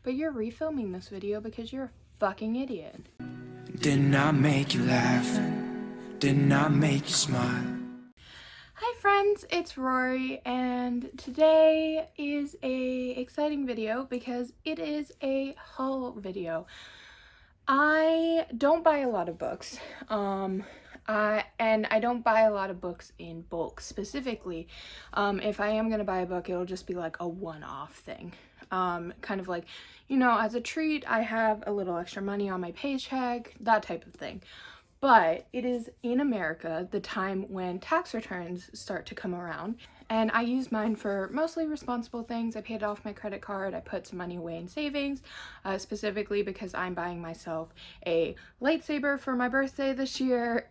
but you're refilming this video because you're a fucking idiot. Didn't I make you laugh? Didn't I make you smile? Hi friends, it's Rory, and today is a exciting video because it is a haul video. I don't buy a lot of books, and I don't buy a lot of books in bulk specifically. If I am gonna buy a book, it'll just be like a one-off thing. Kind of like, you know, as a treat, I have a little extra money on my paycheck, that type of thing. But it is in America the time when tax returns start to come around, and I use mine for mostly responsible things. I paid off my credit card, I put some money away in savings, specifically because I'm buying myself a lightsaber for my birthday this year.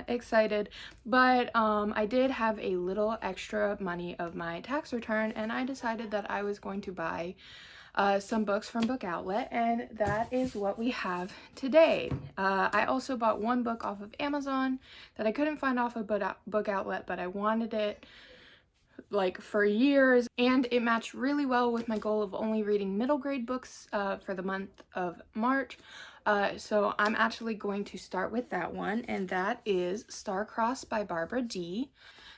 Excited. But I did have a little extra money of my tax return, and I decided that I was going to buy some books from Book Outlet, and that is what we have today. I also bought one book off of Amazon that I couldn't find off of Book Outlet, but I wanted it like for years, and it matched really well with my goal of only reading middle grade books for the month of March. So I'm actually going to start with that one, and that is Star-Crossed by Barbara D.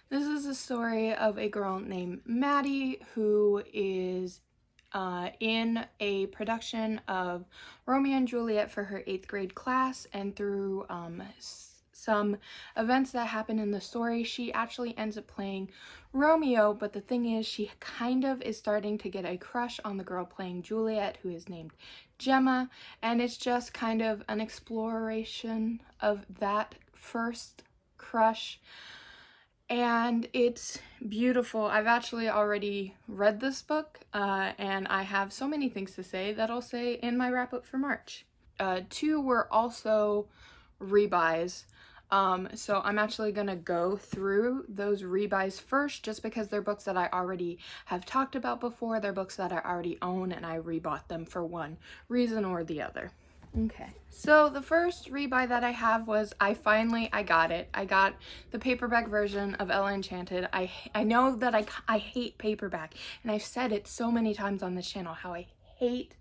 This is a story of a girl named Maddie who is in a production of Romeo and Juliet for her 8th grade class, and through some events that happen in the story, she actually ends up playing Romeo. But the thing is, she kind of is starting to get a crush on the girl playing Juliet, who is named Gemma, and it's just kind of an exploration of that first crush. And it's beautiful. I've actually already read this book, and I have so many things to say that I'll say in my wrap-up for March. 2 were also rebuys, so I'm actually gonna go through those rebuys first, just because they're books that I already have talked about before. They're books that I already own, and I rebought them for one reason or the other. Okay, so the first rebuy that I have was, I got it. I got the paperback version of Enchanted. I know that I hate paperback, and I've said it so many times on this channel how I hate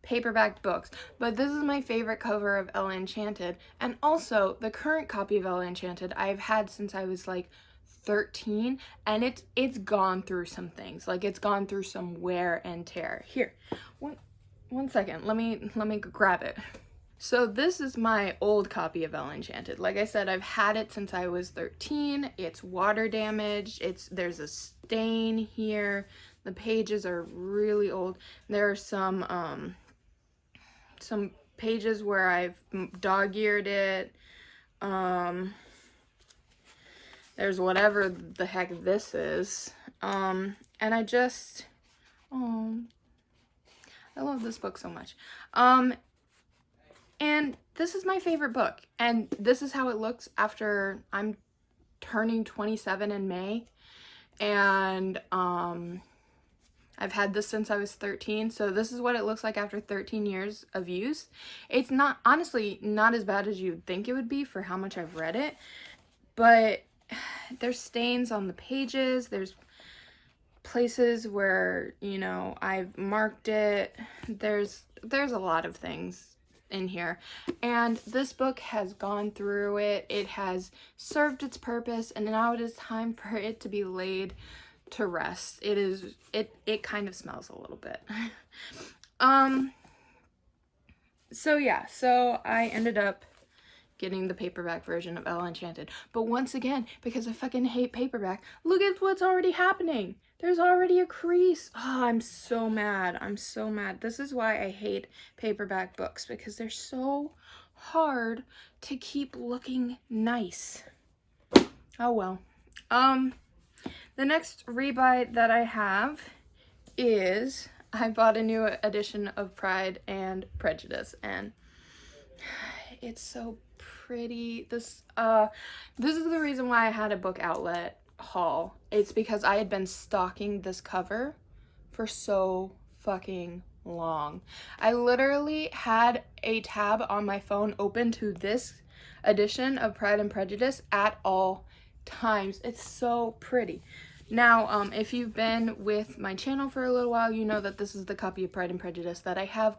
paperback books, but this is my favorite cover of Enchanted, and also the current copy of Enchanted I've had since I was like 13, and it's gone through some things. Like, it's gone through some wear and tear. Here, one second, let me grab it. So this is my old copy of Enchanted. Like I said, I've had it since I was 13. It's water damaged. There's a stain here. The pages are really old. There are some pages where I've dog-eared it. There's whatever the heck this is. And I just, I love this book so much. And this is my favorite book, and this is how it looks after I'm turning 27 in May, and I've had this since I was 13, so this is what it looks like after 13 years of use. It's not, honestly, not as bad as you'd think it would be for how much I've read it, but there's stains on the pages, there's places where, you know, I've marked it, there's a lot of things in here, and this book has gone through it. It has served its purpose, and now it is time for it to be laid to rest. It kind of smells a little bit. So yeah, so I ended up getting the paperback version of Enchanted, but once again, because I fucking hate paperback, look at what's already happening. There's already a crease. Oh, I'm so mad. I'm so mad. This is why I hate paperback books, because they're so hard to keep looking nice. Oh well. The next rebuy that I have is, I bought a new edition of Pride and Prejudice, and it's so pretty. This is the reason why I had a Book Outlet haul. It's because I had been stalking this cover for so fucking long. I literally had a tab on my phone open to this edition of Pride and Prejudice at all times. It's so pretty. Now, if you've been with my channel for a little while, you know that this is the copy of Pride and Prejudice that I have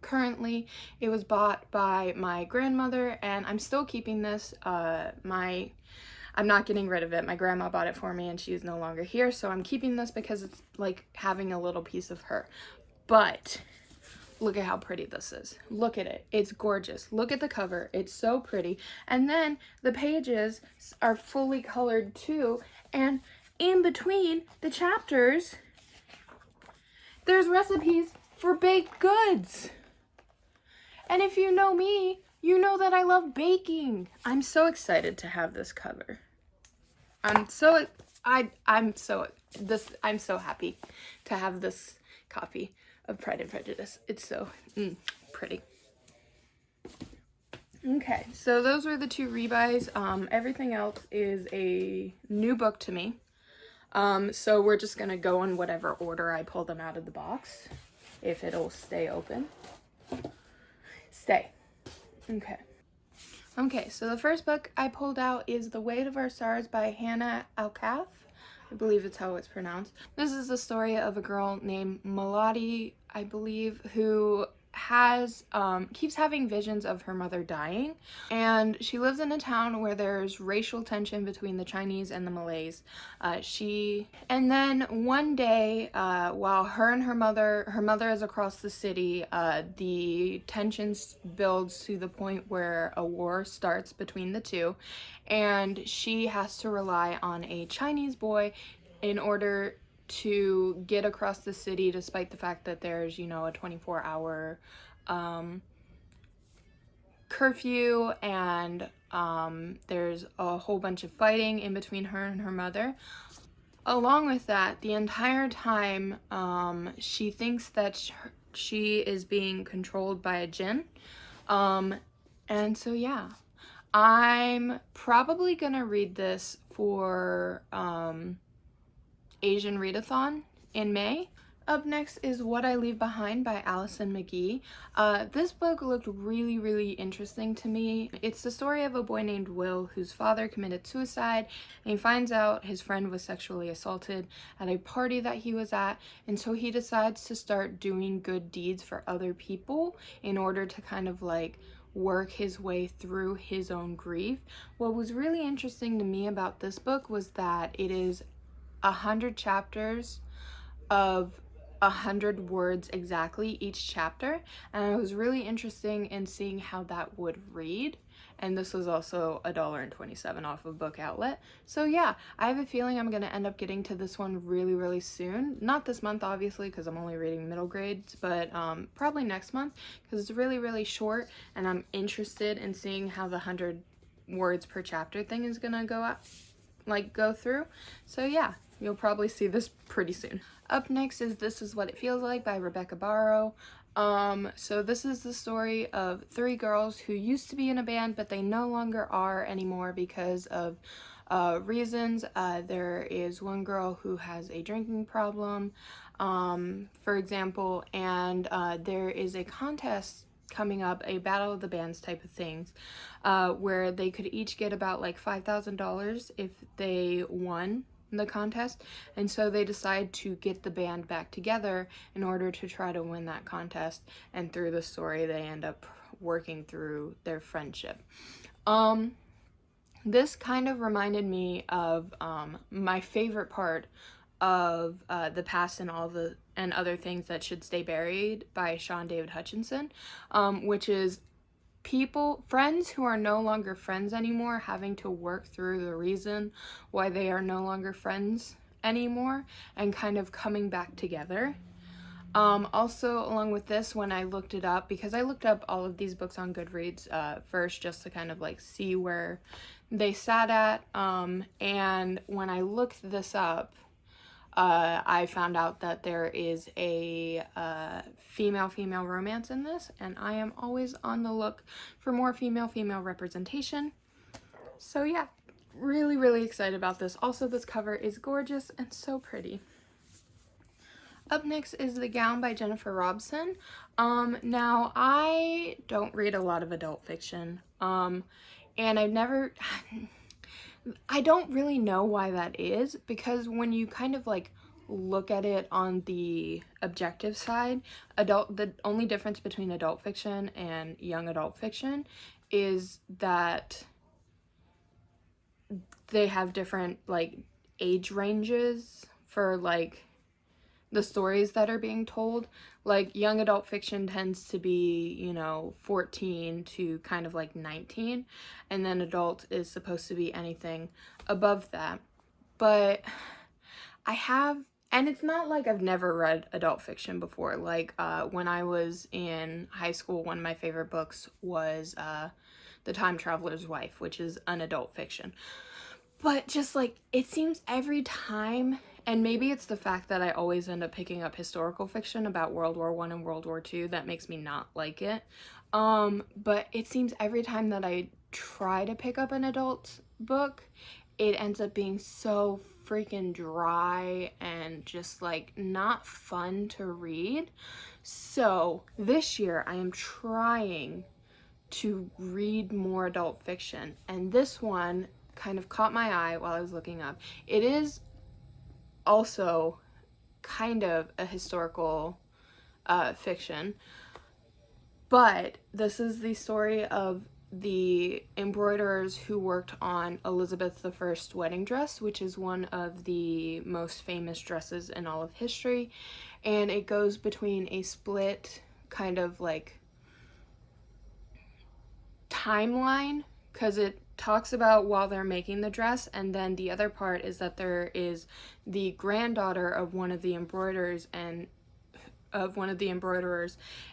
currently. It was bought by my grandmother, and I'm still keeping this. I'm not getting rid of it. My grandma bought it for me, and she is no longer here, so I'm keeping this because it's like having a little piece of her. But look at how pretty this is. Look at it. It's gorgeous. Look at the cover. It's so pretty. And then the pages are fully colored too, and in between the chapters, there's recipes for baked goods. And if you know me, you know that I love baking. I'm so excited to have this cover. I'm so happy to have this copy of Pride and Prejudice. It's so pretty. Okay, so those were the two rebuys. Everything else is a new book to me. So we're just gonna go in whatever order I pull them out of the box, if it'll stay open. Stay. Okay. Okay, so the first book I pulled out is The Weight of Our Stars by Hannah Alcath. I believe it's how it's pronounced. This is the story of a girl named Melody, I believe, who has keeps having visions of her mother dying, and she lives in a town where there's racial tension between the Chinese and the Malays. And then one day, while her and her mother is across the city, the tensions builds to the point where a war starts between the two, and she has to rely on a Chinese boy in order to get across the city, despite the fact that there's, you know, a 24-hour curfew, and there's a whole bunch of fighting in between her and her mother. Along with that, the entire time, she thinks that she is being controlled by a djinn. And so yeah, I'm probably gonna read this for Asian Readathon in May. Up next is What I Leave Behind by Alison Mcgee. This book looked really interesting to me. It's the story of a boy named Will whose father committed suicide, and he finds out his friend was sexually assaulted at a party that he was at, and so he decides to start doing good deeds for other people in order to kind of like work his way through his own grief. What was really interesting to me about this book was that it is 100 chapters of 100 words exactly each chapter, and it was really interesting in seeing how that would read. And this was also $1.27 off of Book Outlet. So yeah, I have a feeling I'm gonna end up getting to this one really soon. Not this month, obviously, because I'm only reading middle grades, but probably next month, because it's really short, and I'm interested in seeing how the 100 words per chapter thing is gonna go through. So yeah, you'll probably see this pretty soon. Up next is This Is What It Feels Like by Rebecca Baro. So this is the story of 3 girls who used to be in a band, but they no longer are anymore because of reasons. There is one girl who has a drinking problem, for example, and there is a contest coming up, a battle of the bands type of things, where they could each get about like $5,000 if they won the contest, and so they decide to get the band back together in order to try to win that contest, and through the story they end up working through their friendship. This kind of reminded me of my favorite part of The Past and Other Things That Should Stay Buried by Sean David Hutchinson, which is friends who are no longer friends anymore having to work through the reason why they are no longer friends anymore and kind of coming back together. Also, along with this, when I looked it up, because I looked up all of these books on Goodreads first just to kind of like see where they sat at, and when I looked this up, I found out that there is a female romance in this, and I am always on the look for more female representation. So yeah, really excited about this. Also, this cover is gorgeous and so pretty. Up next is The Gown by Jennifer Robson. Now, I don't read a lot of adult fiction, and I've never... I don't really know why that is, because when you kind of like look at it on the objective side, the only difference between adult fiction and young adult fiction is that they have different like age ranges for like the stories that are being told. Like young adult fiction tends to be, you know, 14 to kind of like 19, and then adult is supposed to be anything above that. But I have, and it's not like I've never read adult fiction before. Like when I was in high school, one of my favorite books was The Time Traveler's Wife, which is an adult fiction. But just like, it seems every time, and maybe it's the fact that I always end up picking up historical fiction about World War I and World War II that makes me not like it. But it seems every time that I try to pick up an adult book, it ends up being so freaking dry and just like not fun to read. So this year I am trying to read more adult fiction, and this one kind of caught my eye while I was looking up. It is also kind of a historical fiction, but this is the story of the embroiderers who worked on Elizabeth I's wedding dress, which is one of the most famous dresses in all of history, and it goes between a split kind of like timeline, because it talks about while they're making the dress, and then the other part is that there is the granddaughter of one of the embroiderers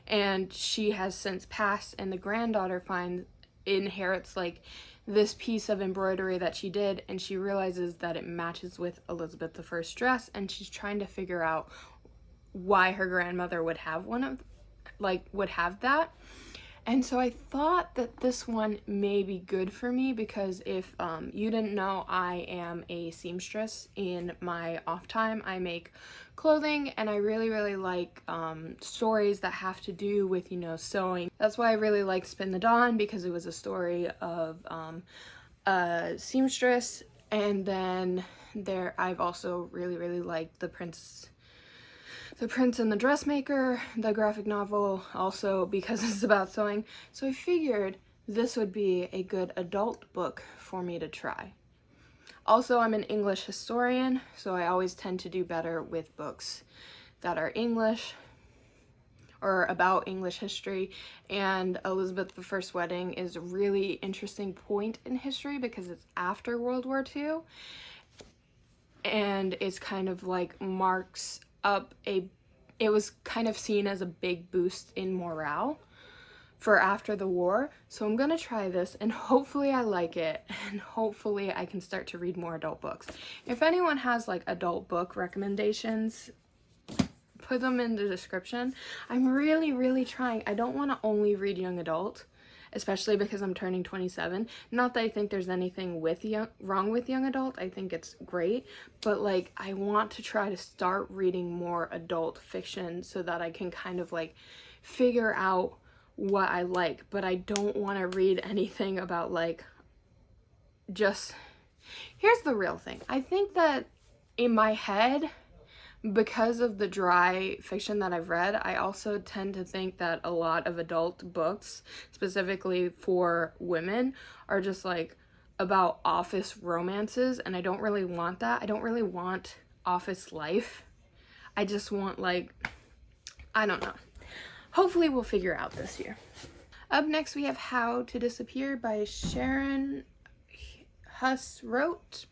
and she has since passed, and the granddaughter inherits like this piece of embroidery that she did, and she realizes that it matches with Elizabeth I's dress, and she's trying to figure out why her grandmother would have that. And so I thought that this one may be good for me, because if you didn't know, I am a seamstress. In my off time, I make clothing, and I really, really like stories that have to do with, you know, sewing. That's why I really liked Spin the Dawn, because it was a story of a seamstress. And then I've also really, really liked The Prince and the Dressmaker, the graphic novel, also because it's about sewing. So I figured this would be a good adult book for me to try. Also, I'm an English historian, so I always tend to do better with books that are English or about English history, and Elizabeth I's wedding is a really interesting point in history because it's after World War II, and it's kind of like marks up it was kind of seen as a big boost in morale for after the war. So I'm gonna try this, and hopefully I like it, and hopefully I can start to read more adult books. If anyone has like adult book recommendations, put them in the description. I'm really, really trying. I don't want to only read young adult, especially because I'm turning 27. Not that I think there's anything wrong with young adult. I think it's great, but like I want to try to start reading more adult fiction so that I can kind of like figure out what I like. But I don't want to read anything about like just... Here's the real thing. I think that in my head, because of the dry fiction that I've read, I also tend to think that a lot of adult books, specifically for women, are just like about office romances, and I don't really want that. I don't really want office life. I just want like, I don't know. Hopefully we'll figure out this year. Up next we have How to Disappear by Sharon Husroat.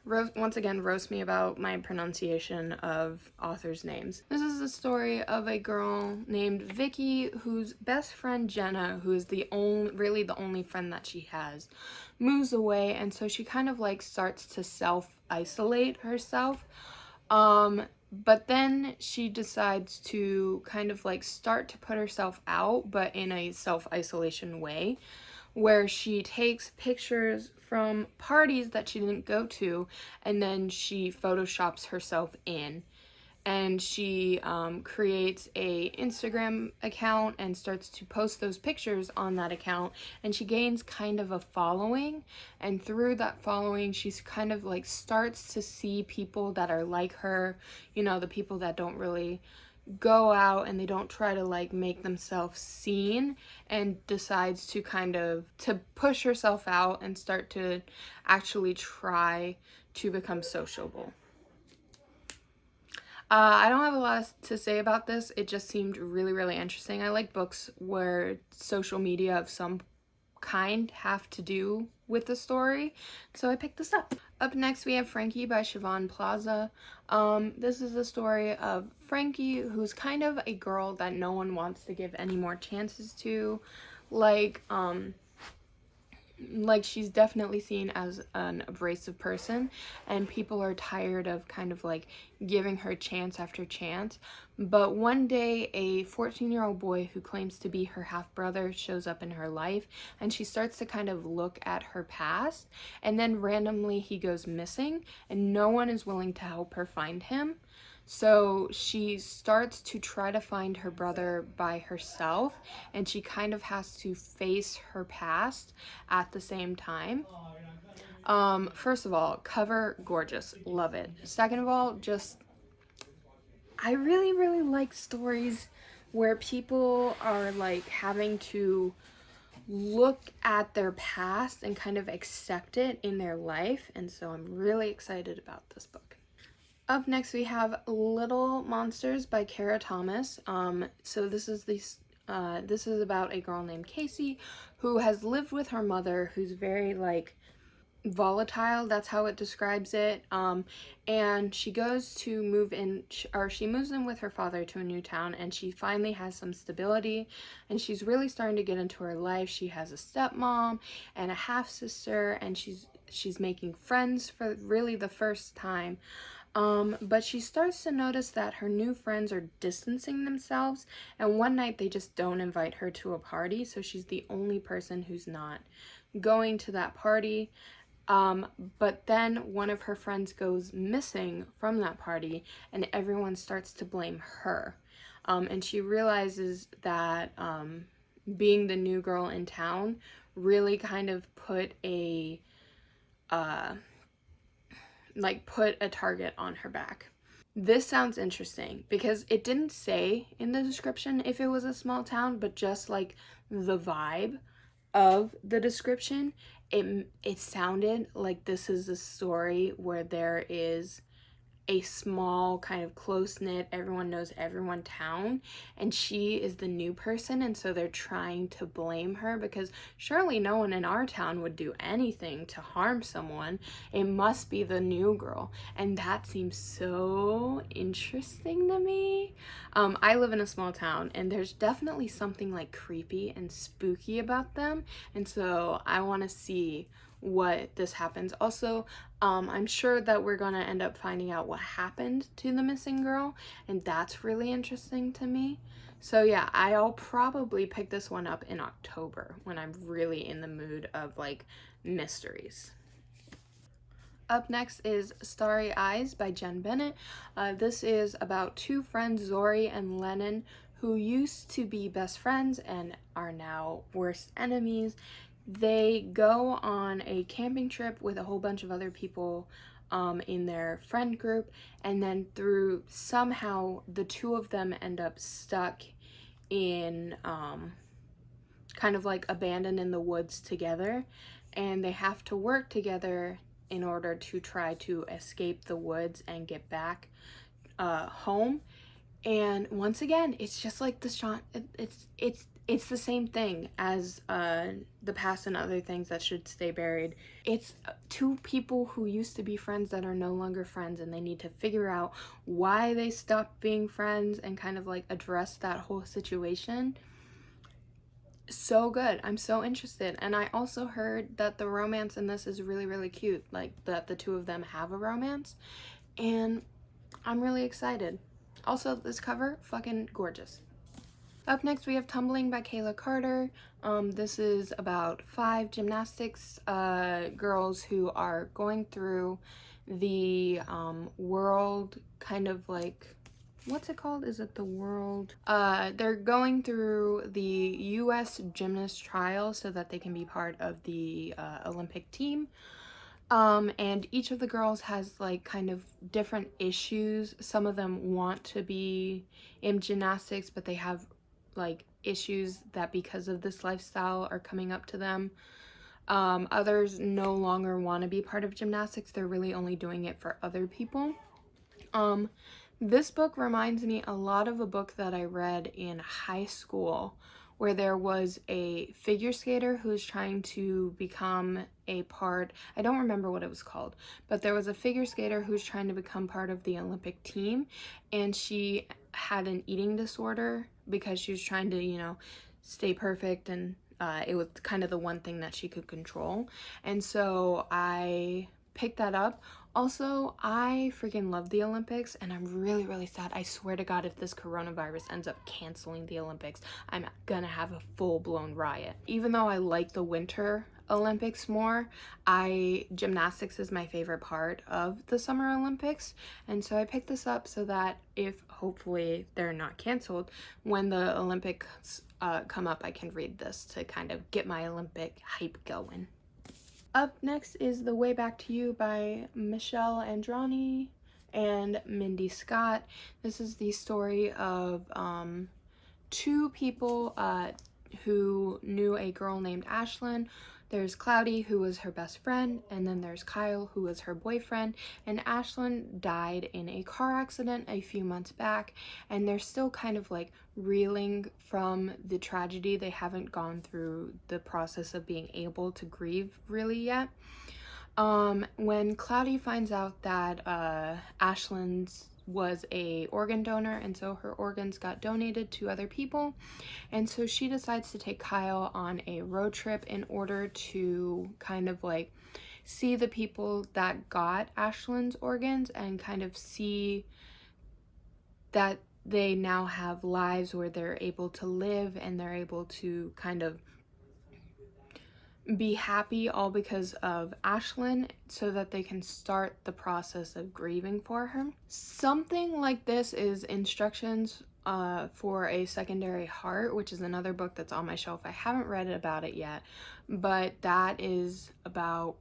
Once again, roast me about my pronunciation of authors' names. This is the story of a girl named Vicky whose best friend Jenna, who is really the only friend that she has, moves away, and so she kind of like starts to self-isolate herself. But then she decides to kind of like start to put herself out, but in a self-isolation way, where she takes pictures from parties that she didn't go to, and then she photoshops herself in. and she creates a Instagram account and starts to post those pictures on that account, and she gains kind of a following, and through that following she's kind of like starts to see people that are like her, you know, the people that don't really go out and they don't try to like make themselves seen, and decides to kind of to push herself out and start to actually try to become sociable. I don't have a lot to say about this. It just seemed really, really interesting. I like books where social media of some kind have to do with the story, so I picked this up. Up next, we have Frankie by Siobhan Plaza. This is the story of Frankie, who's kind of a girl that no one wants to give any more chances to. Like she's definitely seen as an abrasive person, and people are tired of kind of like giving her chance after chance. But one day a 14-year-old boy who claims to be her half-brother shows up in her life, and she starts to kind of look at her past, and then randomly he goes missing and no one is willing to help her find him. So she starts to try to find her brother by herself, and she kind of has to face her past at the same time. First of all, cover gorgeous, love it. Second of all, just I really, really like stories where people are like having to look at their past and kind of accept it in their life, and so I'm really excited about this book. Up next, we have Little Monsters by Kara Thomas. So this is about a girl named Casey who has lived with her mother, who's very like volatile. That's how it describes it. And she goes to move in, or she moves in with her father to a new town, and she finally has some stability, and she's really starting to get into her life. She has a stepmom and a half sister, and she's making friends for really the first time. But she starts to notice that her new friends are distancing themselves, and one night they just don't invite her to a party, so she's the only person who's not going to that party. But then one of her friends goes missing from that party, and everyone starts to blame her. And she realizes that being the new girl in town really kind of put a target on her back. This sounds interesting because it didn't say in the description if it was a small town, but just like the vibe of the description, it sounded like this is a story where there is a small kind of close-knit, everyone knows everyone town, and she is the new person, and so they're trying to blame her because surely no one in our town would do anything to harm someone. It must be the new girl, and that seems so interesting to me. I live in a small town, and there's definitely something like creepy and spooky about them, and so I want to see what this happens. Also, I'm sure that we're gonna end up finding out what happened to the missing girl, and that's really interesting to me. So yeah, I'll probably pick this one up in October when I'm really in the mood of like mysteries. Up next is Starry Eyes by Jen Bennett. This is about two friends, Zori and Lennon, who used to be best friends and are now worst enemies. They go on a camping trip with a whole bunch of other people in their friend group, and then through somehow the two of them end up stuck in kind of like abandoned in the woods together, and they have to work together in order to try to escape the woods and get back home. And once again, it's just like the shot. It's the same thing as the past and other things that should stay buried. It's two people who used to be friends that are no longer friends, and they need to figure out why they stopped being friends and kind of like address that whole situation. So good. I'm so interested. And I also heard that the romance in this is really, really cute, like that the two of them have a romance, and I'm really excited. Also, this cover, fucking gorgeous. Up next, we have Tumbling by Kayla Carter. This is about 5 gymnastics girls who are going through the world kind of like what's it called? Is it the world? They're going through the U.S. gymnast trial so that they can be part of the Olympic team. And each of the girls has like kind of different issues. Some of them want to be in gymnastics, but they have like issues that because of this lifestyle are coming up to them. Others no longer want to be part of gymnastics. They're really only doing it for other people. This book reminds me a lot of a book that I read in high school, where there was a figure skater who was trying to become a part, I don't remember what it was called, but there was a figure skater who was trying to become part of the Olympic team, and she had an eating disorder because she was trying to, you know, stay perfect, and it was kind of the one thing that she could control. And so I picked that up. Also, I freaking love the Olympics, and I'm really, really sad. I swear to God, if this coronavirus ends up canceling the Olympics, I'm gonna have a full-blown riot. Even though I like the Winter Olympics more, gymnastics is my favorite part of the Summer Olympics, and so I picked this up so that if, hopefully, they're not canceled, when the Olympics come up, I can read this to kind of get my Olympic hype going. Up next is The Way Back to You by Michelle and Ronnie and Mindy Scott. This is the story of two people who knew a girl named Ashlyn. There's Cloudy, who was her best friend, and then there's Kyle, who was her boyfriend, and Ashlyn died in a car accident a few months back, and they're still kind of like reeling from the tragedy. They haven't gone through the process of being able to grieve really yet. When Cloudy finds out that Ashlyn's was a organ donor, and so her organs got donated to other people, and so she decides to take Kyle on a road trip in order to kind of like see the people that got Ashlyn's organs and kind of see that they now have lives where they're able to live and they're able to kind of be happy, all because of Ashlyn, so that they can start the process of grieving for her. Something like this is Instructions for a Secondary Heart, which is another book that's on my shelf. I haven't read about it yet, but that is about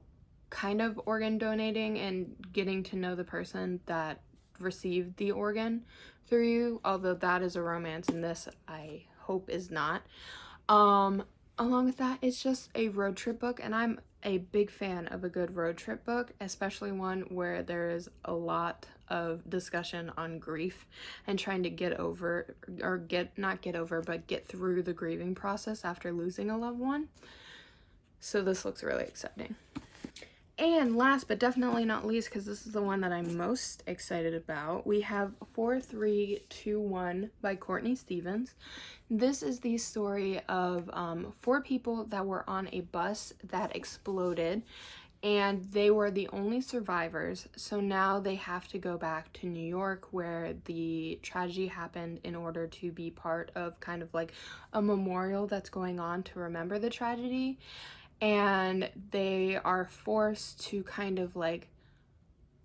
kind of organ donating and getting to know the person that received the organ through you, although that is a romance, and this I hope is not. Along with that, it's just a road trip book, and I'm a big fan of a good road trip book, especially one where there is a lot of discussion on grief and trying to get over, or not get over, but get through the grieving process after losing a loved one. So this looks really exciting. And last but definitely not least, because this is the one that I'm most excited about, we have 4321 by Courtney Stevens. This is the story of 4 people that were on a bus that exploded, and they were the only survivors. So now they have to go back to New York, where the tragedy happened, in order to be part of kind of like a memorial that's going on to remember the tragedy. And they are forced to kind of like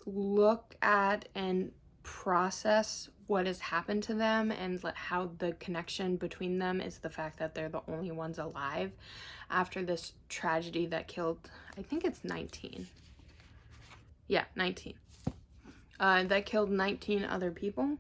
look at and process what has happened to them, and how the connection between them is the fact that they're the only ones alive after this tragedy that killed, I think it's 19. Yeah, 19. That killed 19 other people.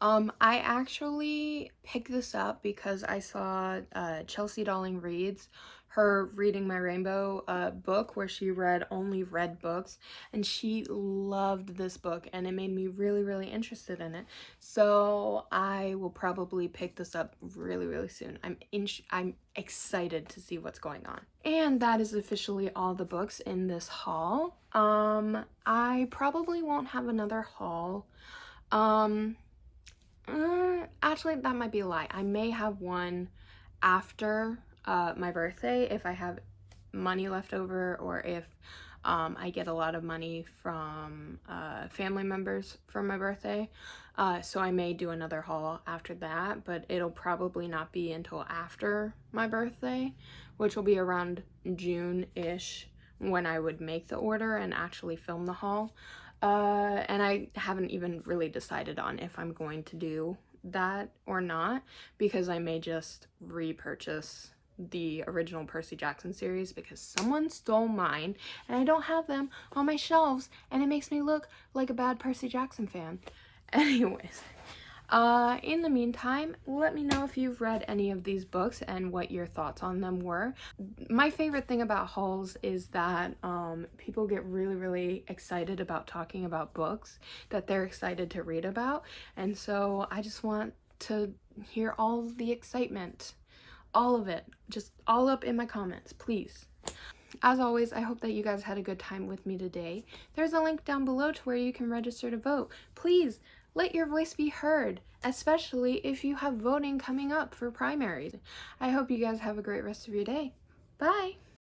I actually picked this up because I saw Chelsea Dolling Reads her Reading My Rainbow book, where she only read books, and she loved this book, and it made me really, really interested in it. So I will probably pick this up really, really soon. I'm excited to see what's going on. And that is officially all the books in this haul. I probably won't have another haul. Actually, that might be a lie. I may have one after my birthday, if I have money left over, or if I get a lot of money from family members for my birthday. So I may do another haul after that, but it'll probably not be until after my birthday, which will be around June-ish, when I would make the order and actually film the haul. And I haven't even really decided on if I'm going to do that or not, because I may just repurchase the original Percy Jackson series because someone stole mine and I don't have them on my shelves and it makes me look like a bad Percy Jackson fan. Anyways, in the meantime, let me know if you've read any of these books and what your thoughts on them were. My favorite thing about hauls is that people get really excited about talking about books that they're excited to read about, and so I just want to hear all of the excitement, all of it, just all up in my comments, please. As always, I hope that you guys had a good time with me today. There's a link down below to where you can register to vote. Please let your voice be heard, especially if you have voting coming up for primaries. I hope you guys have a great rest of your day. Bye!